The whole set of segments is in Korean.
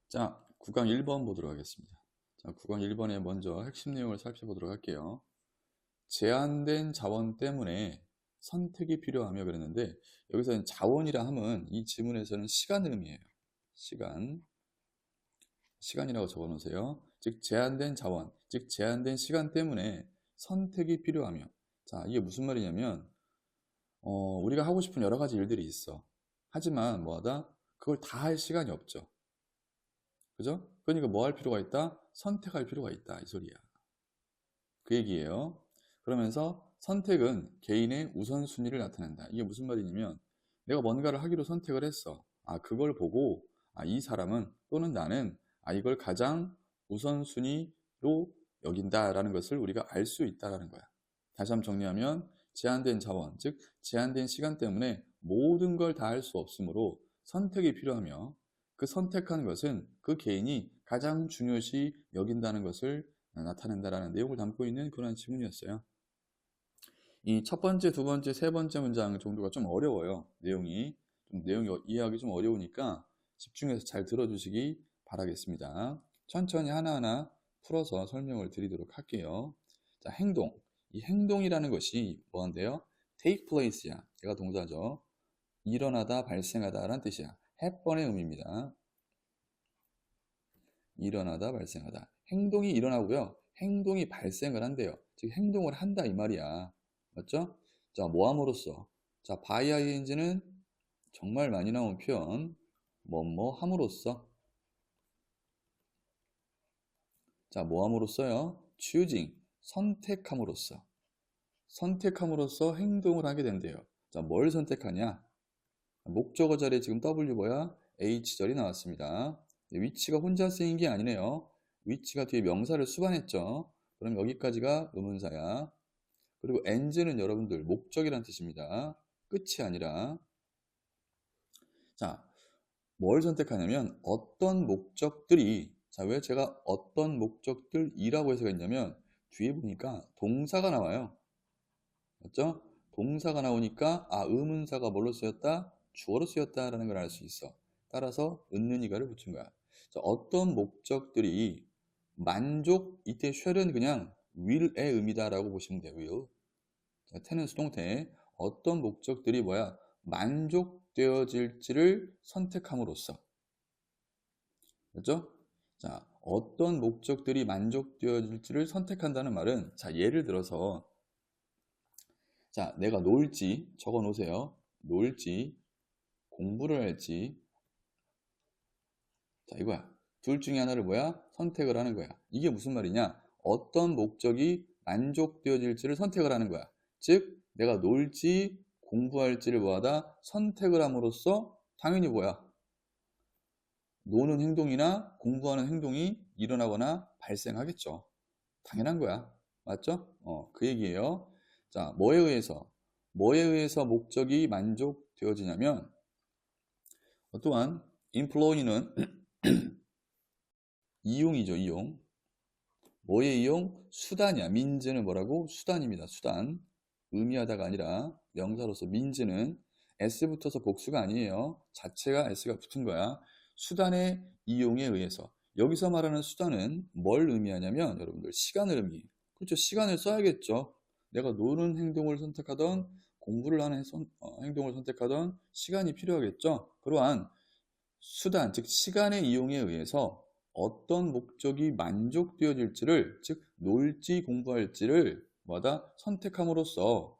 자, 구강 1번 보도록 하겠습니다. 자, 구강 1번에 먼저 핵심 내용을 살펴보도록 할게요. 제한된 자원 때문에 선택이 필요하며 그랬는데 여기서 자원이라 함은 이 지문에서는 시간을 의미해요. 시간이라고 적어 놓으세요. 즉 제한된 자원, 즉 제한된 시간 때문에 선택이 필요하며. 자, 이게 무슨 말이냐면 우리가 하고 싶은 여러 가지 일들이 있어. 하지만 뭐하다? 그걸 다 할 시간이 없죠. 그죠? 그러니까 뭐 할 필요가 있다? 선택할 필요가 있다. 이 소리야. 그 얘기예요. 그러면서 선택은 개인의 우선순위를 나타낸다. 이게 무슨 말이냐면 내가 뭔가를 하기로 선택을 했어. 아, 그걸 보고 이 사람은 또는 나는 이걸 가장 우선순위로 여긴다라는 것을 우리가 알 수 있다라는 거야. 다시 한번 정리하면 제한된 자원, 즉 제한된 시간 때문에 모든 걸 다 할 수 없으므로 선택이 필요하며 그 선택한 것은 그 개인이 가장 중요시 여긴다는 것을 나타낸다라는 내용을 담고 있는 그런 지문이었어요. 이 첫 번째, 두 번째, 세 번째 문장 정도가 좀 어려워요. 내용이 이해하기 좀 어려우니까 집중해서 잘 들어주시기 바라겠습니다. 천천히 하나하나 풀어서 설명을 드리도록 할게요. 자, 행동. 이 행동이라는 것이 뭐한데요? take place야. 얘가 동사죠. 일어나다, 발생하다 라는 뜻이야. happen의 의미입니다. 일어나다, 발생하다. 행동이 일어나고요. 행동이 발생을 한대요. 즉 행동을 한다 이 말이야. 맞죠? 자, 뭐 함으로써. 자, by ing는 정말 많이 나온 표현. 뭐뭐 함으로써. 자, 뭐 함으로써요? choosing. 선택함으로써. 선택함으로써 행동을 하게 된대요. 자, 뭘 선택하냐? 목적어 자리에 지금 W 뭐야? H절이 나왔습니다. 위치가 혼자 쓰인 게 아니네요. 위치가 뒤에 명사를 수반했죠. 그럼 여기까지가 의문사야. 그리고 end는 여러분들 목적이란 뜻입니다. 끝이 아니라. 자, 뭘 선택하냐면 어떤 목적들이, 자, 왜 제가 어떤 목적들이라고 해석했냐면 뒤에 보니까 동사가 나와요. 맞죠? 동사가 나오니까 의문사가 뭘로 쓰였다? 주어로 쓰였다라는 걸 알 수 있어. 따라서 은는이가를 붙인 거야. 자, 어떤 목적들이 만족, 이때 shall은 그냥 will의 의미다라고 보시면 돼요. will. 자, 태는 수동태. 어떤 목적들이 뭐야? 만족되어질지를 선택함으로써. 그렇죠? 자, 어떤 목적들이 만족되어질지를 선택한다는 말은, 자, 예를 들어서 자, 내가 놀지 적어 놓으세요. 놀지, 공부를 할지. 자, 이거야. 둘 중에 하나를 뭐야? 선택을 하는 거야. 이게 무슨 말이냐? 어떤 목적이 만족되어질지를 선택을 하는 거야. 즉, 내가 놀지, 공부할지를 뭐하다? 선택을 함으로써 당연히 뭐야? 노는 행동이나 공부하는 행동이 일어나거나 발생하겠죠. 당연한 거야. 맞죠? 그 얘기예요. 자, 뭐에 의해서 목적이 만족되어지냐면, 또한, employee는 이용이죠, 이용. 뭐의 이용? 수단이야. 민즈는 뭐라고? 수단입니다, 수단. 의미하다가 아니라, 명사로서 민즈는 s 붙어서 복수가 아니에요. 자체가 s가 붙은 거야. 수단의 이용에 의해서. 여기서 말하는 수단은 뭘 의미하냐면, 여러분들, 시간을 의미해요. 그렇죠. 시간을 써야겠죠. 내가 노는 행동을 선택하던 공부를 하는 행동을 선택하던 시간이 필요하겠죠. 그러한 수단, 즉 시간의 이용에 의해서 어떤 목적이 만족되어질지를, 즉 놀지 공부할지를 뭐다 선택함으로써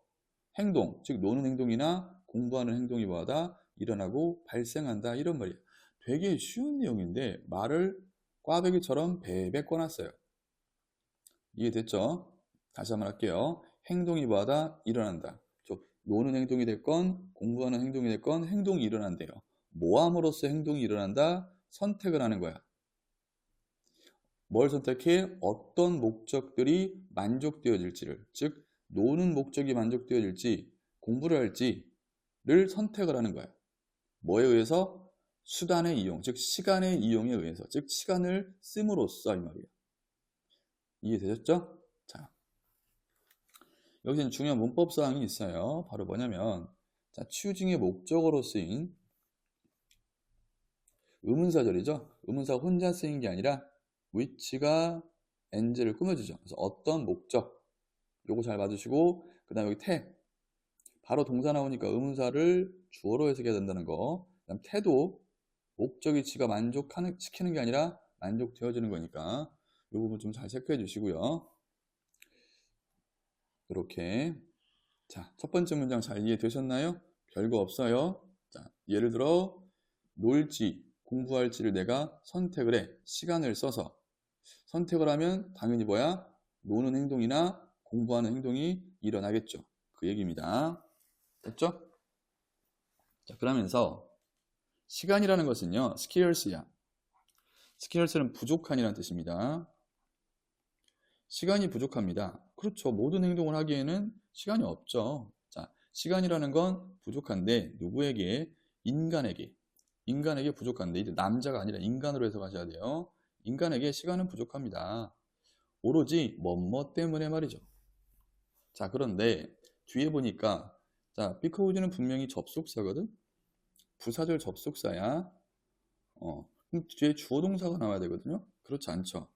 행동, 즉 노는 행동이나 공부하는 행동이 뭐다 일어나고 발생한다 이런 말이에요. 되게 쉬운 내용인데 말을 꽈배기처럼 베베 꺼놨어요. 이해됐죠? 다시 한번 할게요. 행동이 뭐하다? 일어난다. 노는 행동이 됐건 공부하는 행동이 됐건 행동이 일어난대요. 모함으로써 행동이 일어난다? 선택을 하는 거야. 뭘 선택해? 어떤 목적들이 만족되어질지를, 즉 노는 목적이 만족되어질지 공부를 할지를 선택을 하는 거야. 뭐에 의해서? 수단의 이용, 즉 시간의 이용에 의해서, 즉 시간을 씀으로써 이 말이에요. 이해되셨죠? 자, 여기서는 중요한 문법 사항이 있어요. 바로 뭐냐면, 자, choosing의 목적어로 쓰인 의문사절이죠. 의문사가 혼자 쓰인 게 아니라 which가 and를 꾸며주죠. 그래서 어떤 목적, 요거 잘 봐주시고, 그 다음에 여기 태, 바로 동사 나오니까 의문사를 주어로 해석해야 된다는 거. 그 다음 태도, 목적이 지가 만족시키는 게 아니라 만족되어지는 거니까 이 부분 좀 잘 체크해 주시고요. 이렇게. 자, 첫 번째 문장 잘 이해되셨나요? 별거 없어요. 자, 예를 들어 놀지, 공부할지를 내가 선택을 해. 시간을 써서. 선택을 하면 당연히 뭐야? 노는 행동이나 공부하는 행동이 일어나겠죠. 그 얘기입니다. 됐죠? 자, 그러면서 시간이라는 것은요, scarce야. scarce는 부족한이라는 뜻입니다. 시간이 부족합니다. 그렇죠. 모든 행동을 하기에는 시간이 없죠. 자, 시간이라는 건 부족한데 누구에게? 인간에게. 인간에게 부족한데, 이제 남자가 아니라 인간으로 해석하셔야 돼요. 인간에게 시간은 부족합니다. 오로지 뭐뭐 때문에 말이죠. 자, 그런데 뒤에 보니까 자, because는 분명히 접속사거든. 부사절 접속사야. 그럼 뒤에 주어 동사가 나와야 되거든요. 그렇지 않죠.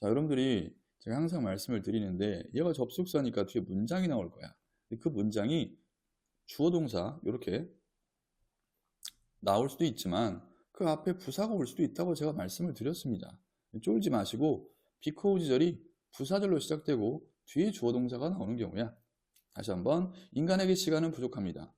자, 여러분들이 제가 항상 말씀을 드리는데 얘가 접속사니까 뒤에 문장이 나올 거야. 그 문장이 주어 동사 이렇게 나올 수도 있지만 그 앞에 부사가 올 수도 있다고 제가 말씀을 드렸습니다. 쫄지 마시고 because절이 부사절로 시작되고 뒤에 주어 동사가 나오는 경우야. 다시 한번, 인간에게 시간은 부족합니다.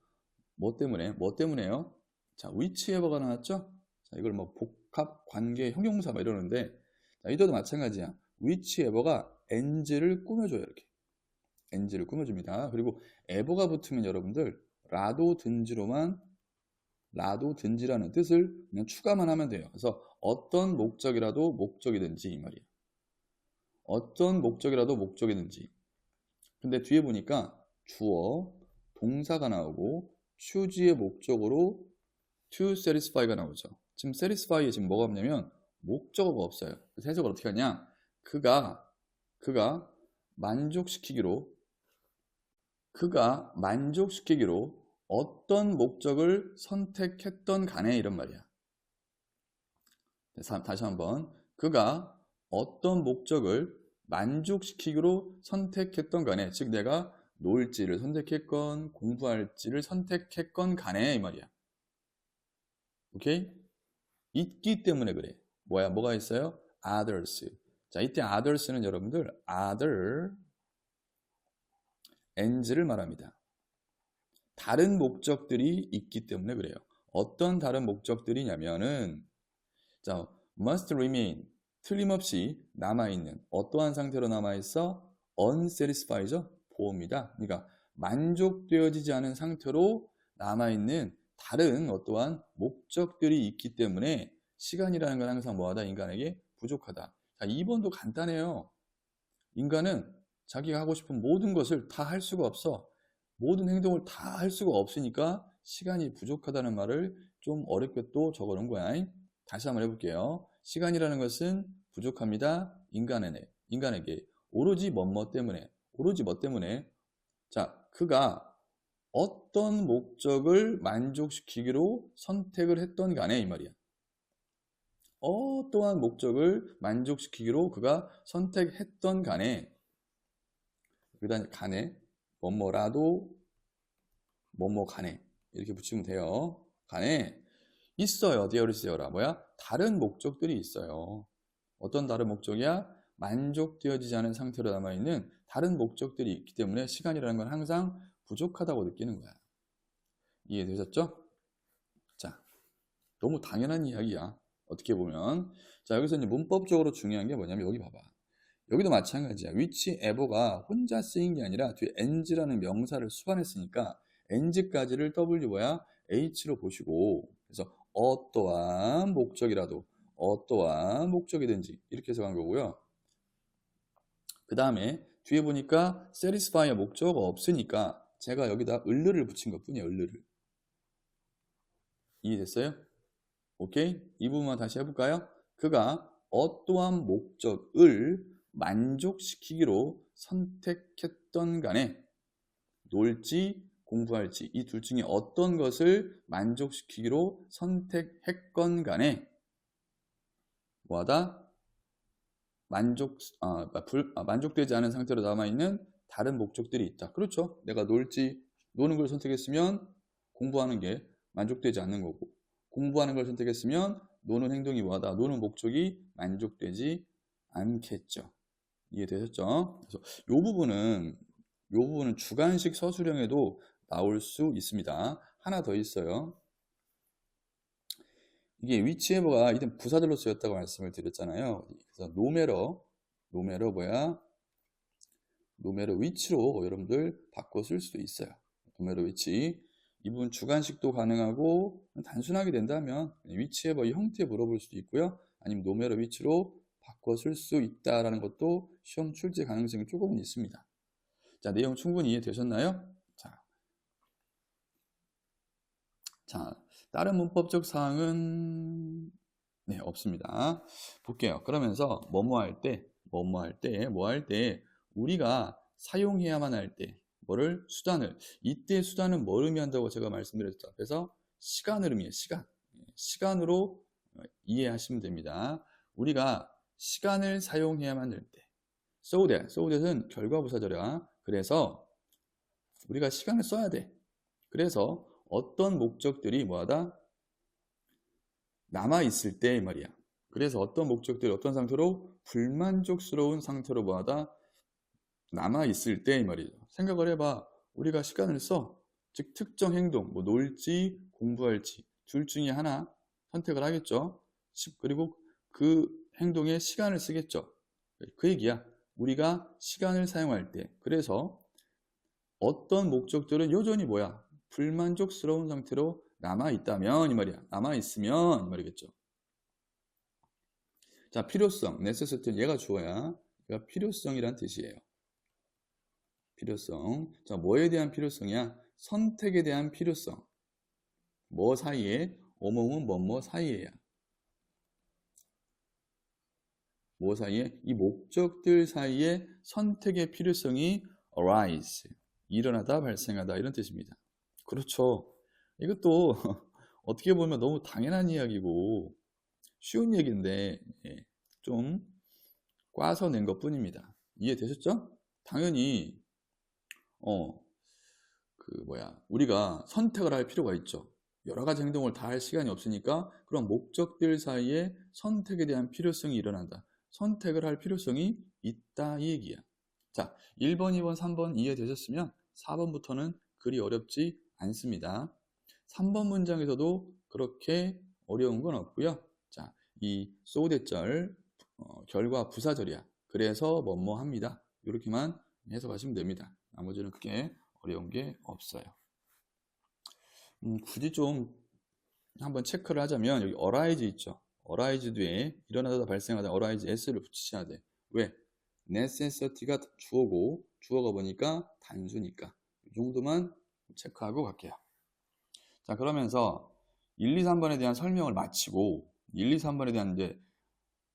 뭐 때문에? 뭐 때문에요? 자, whichever가 나왔죠? 자, 이걸 뭐 복합, 관계, 형용사 막 이러는데, 자, 이도도 마찬가지야. whichever가 and를 꾸며줘요, 이렇게. and를 꾸며줍니다. 그리고 ever가 붙으면 여러분들, 라도 든지라는 뜻을 그냥 추가만 하면 돼요. 그래서 어떤 목적이라도 목적이든지, 이 말이에요. 어떤 목적이라도 목적이든지. 근데 뒤에 보니까 주어, 동사가 나오고, choose의 목적으로 to satisfy가 나오죠. 지금 satisfy에 지금 뭐가 없냐면 목적어가 없어요. 그래서 해석을 어떻게 하냐? 그가 만족시키기로 어떤 목적을 선택했던 간에, 이런 말이야. 다시 한번, 그가 어떤 목적을 만족시키기로 선택했던 간에, 즉 내가 놀지를 선택했건 공부할지를 선택했건 간에, 이 말이야. 오케이? 있기 때문에 그래. 뭐가 있어요? others. 자, 이때 others는 여러분들 other ands를 말합니다. 다른 목적들이 있기 때문에 그래요. 어떤 다른 목적들이냐면은, 자, must remain, 틀림없이 남아있는, 어떠한 상태로 남아있어? unsatisfied죠? 보호입니다. 그러니까 만족되어지지 않은 상태로 남아있는 다른 어떠한 목적들이 있기 때문에 시간이라는 건 항상 뭐하다? 인간에게 부족하다. 자, 2번도 간단해요. 인간은 자기가 하고 싶은 모든 것을 다 할 수가 없어. 모든 행동을 다 할 수가 없으니까 시간이 부족하다는 말을 좀 어렵게 또 적어놓은 거야. 다시 한번 해볼게요. 시간이라는 것은 부족합니다. 인간에게. 오로지 뭐 때문에. 오로지 뭐 때문에. 자, 그가 어떤 목적을 만족시키기로 선택을 했던 간에, 이 말이야. 어떠한 목적을 만족시키기로 그가 선택했던 간에, 그 다음에 간에 뭐뭐라도 뭐뭐 간에 이렇게 붙이면 돼요. 간에 있어요. there is요라. 뭐야? 다른 목적들이 있어요. 어떤 다른 목적이야? 만족되어지지 않은 상태로 남아있는 다른 목적들이 있기 때문에 시간이라는 건 항상 부족하다고 느끼는 거야. 이해되셨죠? 자, 너무 당연한 이야기야. 어떻게 보면. 자, 여기서 이제 문법적으로 중요한 게 뭐냐면 여기 봐봐. 여기도 마찬가지야. whichever가 혼자 쓰인 게 아니라 뒤에 and라는 명사를 수반했으니까 and까지를 w 뭐야? h로 보시고, 그래서 어떠한 목적이라도 어떠한 목적이든지 이렇게 해석한 거고요. 그 다음에 뒤에 보니까 satisfy의 목적어가 없으니까 제가 여기다 을르를 붙인 것 뿐이에요. 을르를. 이해됐어요? 오케이? 이 부분만 다시 해볼까요? 그가 어떠한 목적을 만족시키기로 선택했던 간에 놀지 공부할지 이 둘 중에 어떤 것을 만족시키기로 선택했건 간에 뭐하다? 만족되지 않은 상태로 남아있는 다른 목적들이 있다. 그렇죠? 내가 노는 걸 선택했으면 공부하는 게 만족되지 않는 거고, 공부하는 걸 선택했으면 노는 행동이 뭐하다? 노는 목적이 만족되지 않겠죠. 이해되셨죠? 그래서 이 부분은 주관식 서술형에도 나올 수 있습니다. 하나 더 있어요. 이게 whichever가 이든 부사절로 쓰였다고 말씀을 드렸잖아요. 그래서 노메러 which로 여러분들 바꿔 쓸 수도 있어요. 노메러 which. 이 부분 주관식도 가능하고 단순하게 된다면 whichever 형태 물어볼 수도 있고요. 아니면 노메러 which로 바꿔 쓸 수 있다라는 것도 시험 출제 가능성이 조금은 있습니다. 자, 내용 충분히 이해되셨나요? 자, 다른 문법적 사항은 없습니다. 볼게요. 그러면서 뭐 할 때 우리가 사용해야만 할 때 수단을, 이때 수단은 뭘 의미한다고 제가 말씀드렸죠. 그래서 시간을 의미해요. 시간으로 이해하시면 됩니다. 우리가 시간을 사용해야만 할 때 so that은 결과부사절이야. 그래서 우리가 시간을 써야 돼. 그래서 어떤 목적들이 뭐하다? 남아있을 때 이 말이야. 그래서 어떤 목적들이 어떤 상태로? 불만족스러운 상태로 뭐하다? 남아있을 때 이 말이죠. 생각을 해봐. 우리가 시간을 써. 즉 특정 행동, 뭐 놀지, 공부할지 둘 중에 하나 선택을 하겠죠. 그리고 그 행동에 시간을 쓰겠죠. 그 얘기야. 우리가 시간을 사용할 때. 그래서 어떤 목적들은 여전히 뭐야? 불만족스러운 상태로 남아있다면 이 말이야. 남아있으면 이 말이겠죠. 자, 필요성, necessity, 얘가 주어야. 얘가 필요성이란 뜻이에요. 필요성. 자, 뭐에 대한 필요성이야? 선택에 대한 필요성. 뭐 사이에? 어몽은 뭐뭐 사이에야. 뭐 사이에? 이 목적들 사이에 선택의 필요성이 arise. 일어나다, 발생하다 이런 뜻입니다. 그렇죠. 이것도 어떻게 보면 너무 당연한 이야기고 쉬운 얘기인데 좀 꽈서 낸 것 뿐입니다. 이해되셨죠? 당연히 우리가 선택을 할 필요가 있죠. 여러 가지 행동을 다 할 시간이 없으니까 그런 목적들 사이에 선택에 대한 필요성이 일어난다. 선택을 할 필요성이 있다 이 얘기야. 자, 1번, 2번, 3번 이해되셨으면 4번부터는 그리 어렵지 않습니다. 3번 문장에서도 그렇게 어려운 건 없고요. 자, 이 so that절 결과 부사절이야. 그래서 뭐뭐 합니다. 이렇게만 해석하시면 됩니다. 나머지는 크게 어려운 게 없어요. 굳이 좀 한번 체크를 하자면 여기 arise 있죠. arise 뒤에 일어나다 발생하다 arise s를 붙이셔야 돼. 왜? necessity가 주어고 주어가 보니까 단수니까 이 정도만 체크하고 갈게요. 자, 그러면서 1, 2, 3번에 대한 설명을 마치고 1, 2, 3번에 대한 이제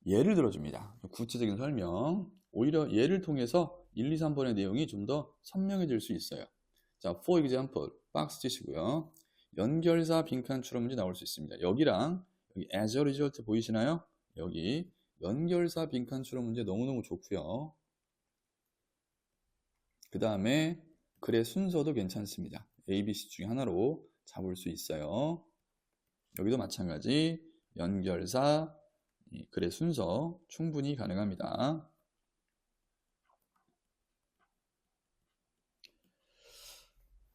예를 들어줍니다. 구체적인 설명. 오히려 예를 통해서 1, 2, 3번의 내용이 좀 더 선명해질 수 있어요. 자, for example, 박스 치시고요. 연결사 빈칸 추론 문제 나올 수 있습니다. 여기랑 여기 as a result 보이시나요? 여기 연결사 빈칸 추론 문제 너무너무 좋고요. 그 다음에 글의 순서도 괜찮습니다. A, B, C 중에 하나로 잡을 수 있어요. 여기도 마찬가지 연결사, 글의 순서 충분히 가능합니다.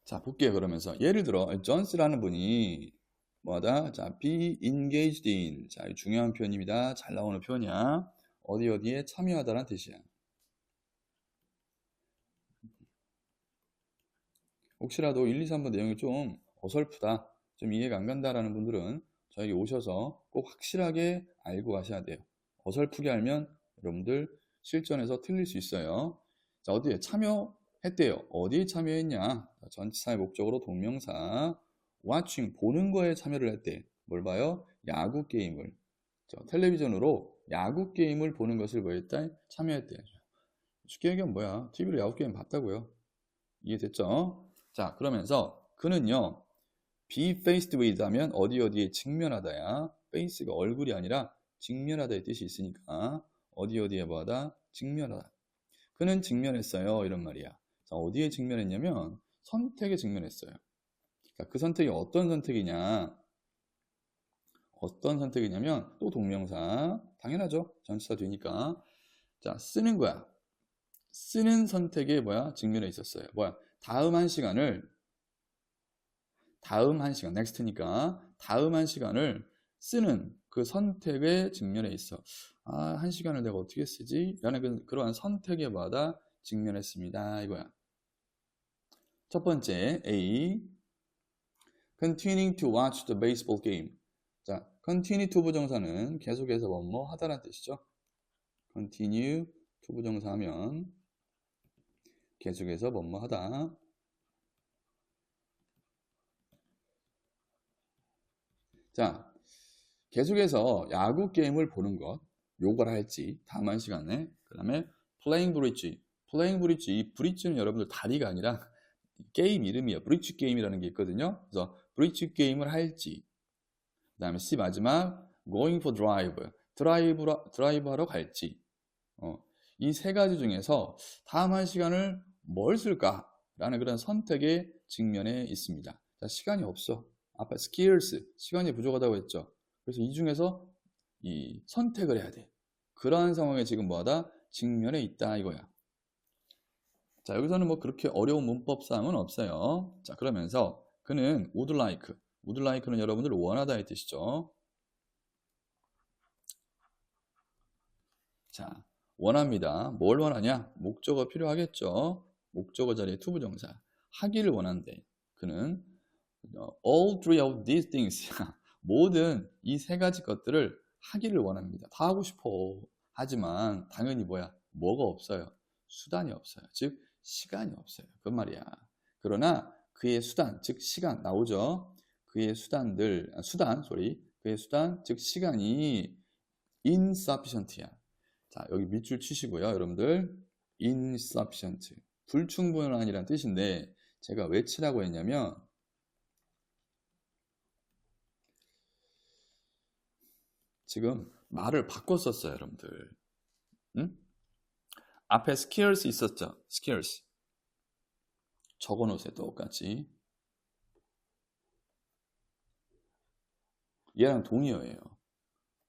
자, 볼게요. 그러면서 예를 들어 존스라는 분이 뭐하다? 자, be engaged in. 자, 중요한 표현입니다. 잘 나오는 표현이야. 어디에 참여하다라는 뜻이야. 혹시라도 1, 2, 3번 내용이 좀 어설프다, 좀 이해가 안 간다라는 분들은 저에게 오셔서 꼭 확실하게 알고 가셔야 돼요. 어설프게 알면 여러분들 실전에서 틀릴 수 있어요. 자, 어디에 참여했대요. 어디에 참여했냐? 전치사의 목적으로 동명사 watching, 보는 거에 참여를 했대. 뭘 봐요? 야구 게임을. 텔레비전으로 야구 게임을 보는 것을 뭐 했다? 참여했대. 쉽게 얘기하면 뭐야? TV로 야구 게임 봤다고요. 이해됐죠? 자, 그러면서 그는요, be faced with 하면 어디에 직면하다야. face가 얼굴이 아니라 직면하다의 뜻이 있으니까 어디에 뭐하다? 직면하다. 그는 직면했어요. 이런 말이야. 자, 어디에 직면했냐면 선택에 직면했어요. 자, 그 선택이 어떤 선택이냐? 어떤 선택이냐면 또 동명사. 당연하죠. 전치사 되니까. 자, 쓰는 거야. 쓰는 선택에 뭐야? 직면해 있었어요. 뭐야? 다음 한 시간, 넥스트니까 다음 한 시간을 쓰는 그 선택에 직면해 있어. 아, 한 시간을 내가 어떻게 쓰지? 라는 그러한 선택에 마다 직면했습니다. 이거야. 첫 번째, A. Continuing to watch the baseball game. 자, continue to 부정사는 계속해서 뭐뭐 하다라는 뜻이죠. continue to 부정사 하면 계속해서 뭐뭐 하다. 자, 계속해서 야구 게임을 보는 것, 요걸 할지 다음 한 시간에. 그 다음에 playing bridge. 이 브릿지는 여러분들 다리가 아니라 게임 이름이에요. 브릿지 게임이라는 게 있거든요. 그래서 브릿지 게임을 할지. 그 다음에 C 마지막 going for drive. 드라이브 하러 갈지. 이 세 가지 중에서 다음 한 시간을 뭘 쓸까라는 그런 선택의 직면에 있습니다. 자, 시간이 없어. 아까 scarce, 시간이 부족하다고 했죠. 그래서 이 중에서 이 선택을 해야 돼. 그러한 상황에 지금 뭐하다? 직면에 있다 이거야. 자, 여기서는 뭐 그렇게 어려운 문법사항은 없어요. 자, 그러면서 그는 would like는 여러분들 원하다의 뜻이죠. 자, 원합니다. 뭘 원하냐? 목적어 필요하겠죠. 목적어 자리에 투부정사. 하기를 원한대. 그는 all three of these things. 모든 이 세 가지 것들을 하기를 원합니다. 다 하고 싶어. 하지만 당연히 뭐가 없어요. 수단이 없어요. 즉 시간이 없어요. 그 말이야. 그러나 그의 수단, 즉 시간 나오죠. 그의 그의 수단, 즉 시간이 insufficient야. 자, 여기 밑줄 치시고요, 여러분들. insufficient. 불충분한이란 뜻인데 제가 왜 치라고 했냐면 지금 말을 바꿨었어요, 여러분들. 응? 앞에 scarce 있었죠? scarce. 적어놓으세요, 똑같이. 얘랑 동의어예요.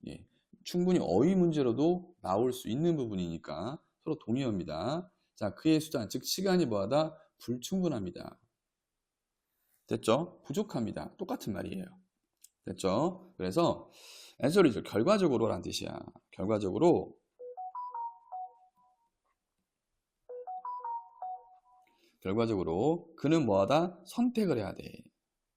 예. 충분히 어휘 문제로도 나올 수 있는 부분이니까 서로 동의어입니다. 자, 그의 수단, 즉 시간이 뭐하다? 불충분합니다. 됐죠? 부족합니다. 똑같은 말이에요. 됐죠? 그래서 answer이죠. 결과적으로란 뜻이야. 결과적으로 그는 뭐하다? 선택을 해야 돼.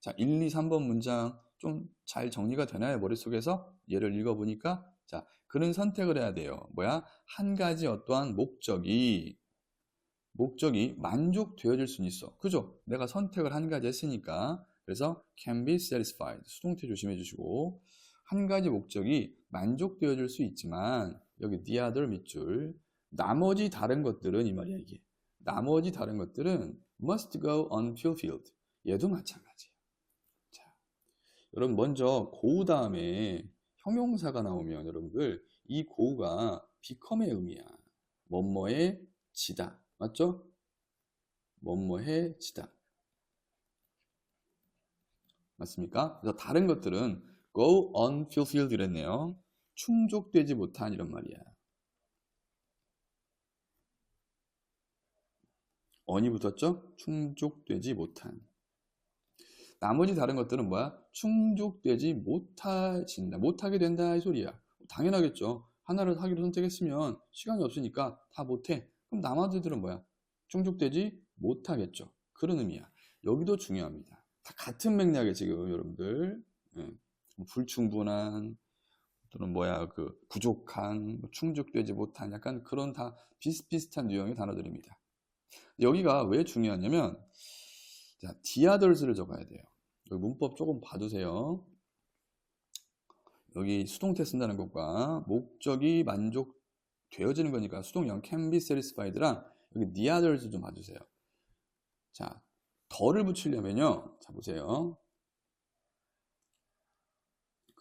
자, 1, 2, 3번 문장 좀 잘 정리가 되나요? 머릿속에서? 예를 읽어보니까 자, 그는 선택을 해야 돼요. 뭐야? 한 가지 어떠한 목적이 만족되어질 수는 있어. 그죠? 내가 선택을 한 가지 했으니까. 그래서 can be satisfied. 수동태 조심해 주시고 한 가지 목적이 만족되어질 수 있지만 여기 the other 밑줄 나머지 다른 것들은 이 말이야 이게. 나머지 다른 것들은 must go unfulfilled. 얘도 마찬가지야. 자, 여러분 먼저 고우 다음에 형용사가 나오면 여러분들 이 고우가 become의 의미야. 뭐뭐의 지다. 맞죠? 뭐뭐해 지다. 맞습니까? 그래서 다른 것들은 go unfulfilled 이랬네요. 충족되지 못한 이런 말이야. on이 붙었죠? 충족되지 못한. 나머지 다른 것들은 뭐야? 충족되지 못하게 된다 이 소리야. 당연하겠죠. 하나를 하기로 선택했으면 시간이 없으니까 다 못해. 그럼 나머지들은 뭐야? 충족되지 못하겠죠. 그런 의미야. 여기도 중요합니다. 다 같은 맥락에 지금 여러분들 불충분한 또는 부족한, 충족되지 못한 약간 그런 다 비슷비슷한 유형의 단어들입니다. 여기가 왜 중요하냐면 자, the others를 적어야 돼요. 여기 문법 조금 봐두세요. 여기 수동태 쓴다는 것과 목적이 만족되어지는 거니까 수동형 can be satisfied랑 여기 the others 좀 봐주세요. 자, 더를 붙이려면요. 자, 보세요.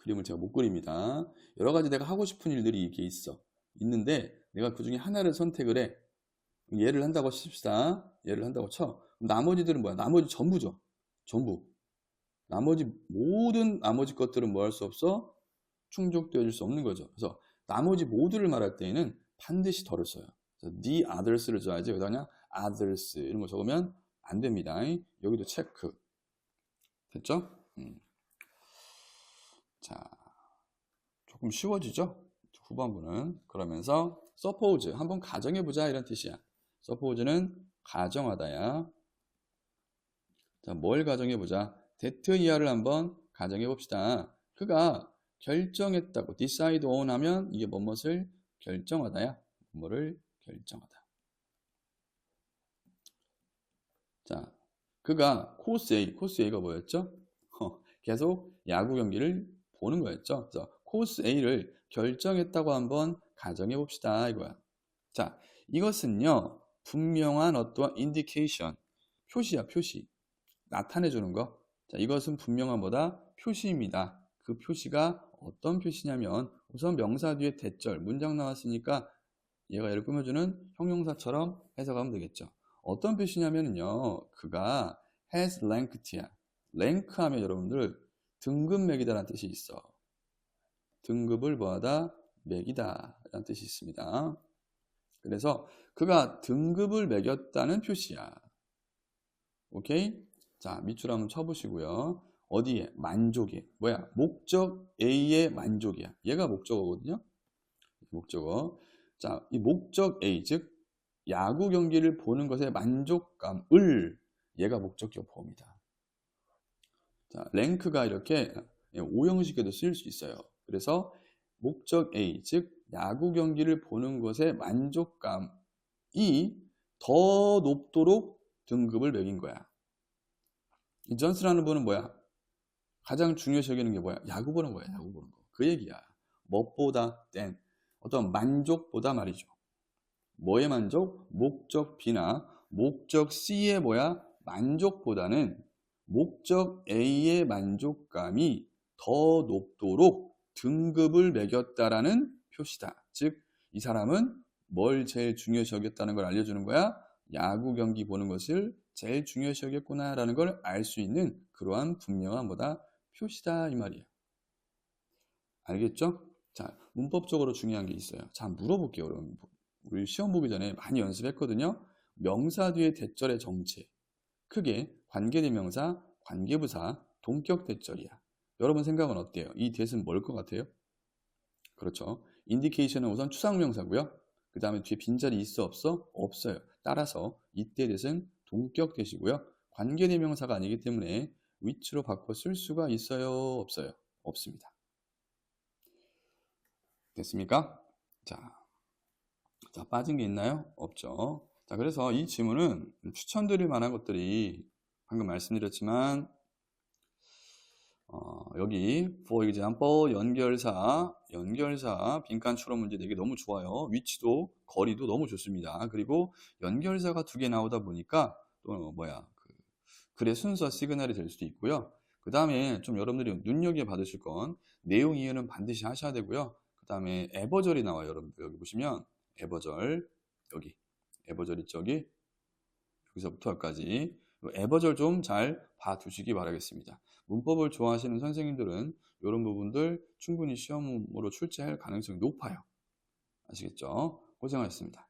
그림을 제가 못 그립니다. 여러 가지 내가 하고 싶은 일들이 이렇게 있는데 내가 그 중에 하나를 선택을 해. 얘를 한다고 칩시다. 얘를 한다고 쳐. 나머지들은 뭐야? 나머지 전부죠. 전부. 나머지 것들은 뭐 할 수 없어? 충족되어 줄 수 없는 거죠. 그래서 나머지 모두를 말할 때에는 반드시 덜을 써요. 그래서 the others를 써야지. 여기다 그냥 others 이런 거 적으면 안 됩니다. 여기도 체크. 됐죠? 자, 조금 쉬워지죠? 후반부는. 그러면서 suppose 한번 가정해보자 이런 뜻이야. suppose는 가정하다야. 자, 뭘 가정해보자. that 이하를 한번 가정해봅시다. 그가 결정했다고 decide on 하면 이게 뭐뭇을 결정하다야. 뭐를 결정하다. 자, 그가 코스 A가 뭐였죠? 계속 야구 경기를 보는 거였죠. 그래서 코스 A를 결정했다고 한번 가정해 봅시다 이거야. 자, 이것은요 분명한 어떠한 인디케이션, 표시야, 표시. 나타내 주는 거. 자, 이것은 분명한 뭐다? 표시입니다. 그 표시가 어떤 표시냐면 우선 명사 뒤에 대절, 문장 나왔으니까 얘가 얘를 꾸며주는 형용사처럼 해석하면 되겠죠. 어떤 표시냐면요, 그가 has ranked야. 랭크 하면 여러분들 등급 매기다라는 뜻이 있어. 등급을 뭐하다? 매기다 라는 뜻이 있습니다. 그래서 그가 등급을 매겼다는 표시야. 오케이? 자, 밑줄 한번 쳐보시고요. 어디에? 만족에. 뭐야? 목적 A의 만족이야. 얘가 목적어거든요. 목적어. 자, 이 목적 A, 즉 야구 경기를 보는 것의 만족감을 얘가 목적격 보호입니다. 자, 랭크가 이렇게 오형식에도 쓰일 수 있어요. 그래서 목적 A, 즉 야구 경기를 보는 것의 만족감이 더 높도록 등급을 매긴 거야. 이 존스라는 분은 뭐야? 가장 중요시 여기는 게 뭐야? 야구 보는 거야. 야구 보는 거. 그 얘기야. 무엇보다 땐 어떤 만족보다 말이죠. 뭐의 만족? 목적 B나 목적 C의 뭐야? 만족보다는 목적 A의 만족감이 더 높도록 등급을 매겼다라는 표시다. 즉, 이 사람은 뭘 제일 중요시 여겼다는 걸 알려주는 거야? 야구 경기 보는 것을 제일 중요시 여겼구나 라는 걸 알 수 있는 그러한 분명한 뭐다? 표시다 이 말이에요. 알겠죠? 자, 문법적으로 중요한 게 있어요. 자, 물어볼게요. 여러분. 우리 시험 보기 전에 많이 연습했거든요. 명사 뒤에 대절의 정체. 크게 관계대명사, 관계부사, 동격 대절이야. 여러분 생각은 어때요? 이 대는 뭘 것 같아요? 그렇죠. 인디케이션은 우선 추상명사고요. 그 다음에 뒤에 빈자리 있어 없어? 없어요. 따라서 이때 대는 동격 대시고요. 관계대명사가 아니기 때문에 which로 바꿔 쓸 수가 있어요? 없어요? 없습니다. 됐습니까? 자, 빠진 게 있나요? 없죠. 자, 그래서 이 지문은 추천드릴 만한 것들이 방금 말씀드렸지만 여기 for example 연결사 빈칸 추론 문제 되게 너무 좋아요. 위치도 거리도 너무 좋습니다. 그리고 연결사가 2개 나오다 보니까 또 글의 순서 시그널이 될 수도 있고요. 그 다음에 좀 여러분들이 눈여겨 받으실 건 내용 이해는 반드시 하셔야 되고요. 그 다음에 에버절이 나와요. 여러분들 여기 보시면 에버절 에버절 있죠? 여기서부터 여기까지 에버절 좀 잘 봐두시기 바라겠습니다. 문법을 좋아하시는 선생님들은 이런 부분들 충분히 시험으로 출제할 가능성이 높아요. 아시겠죠? 고생하셨습니다.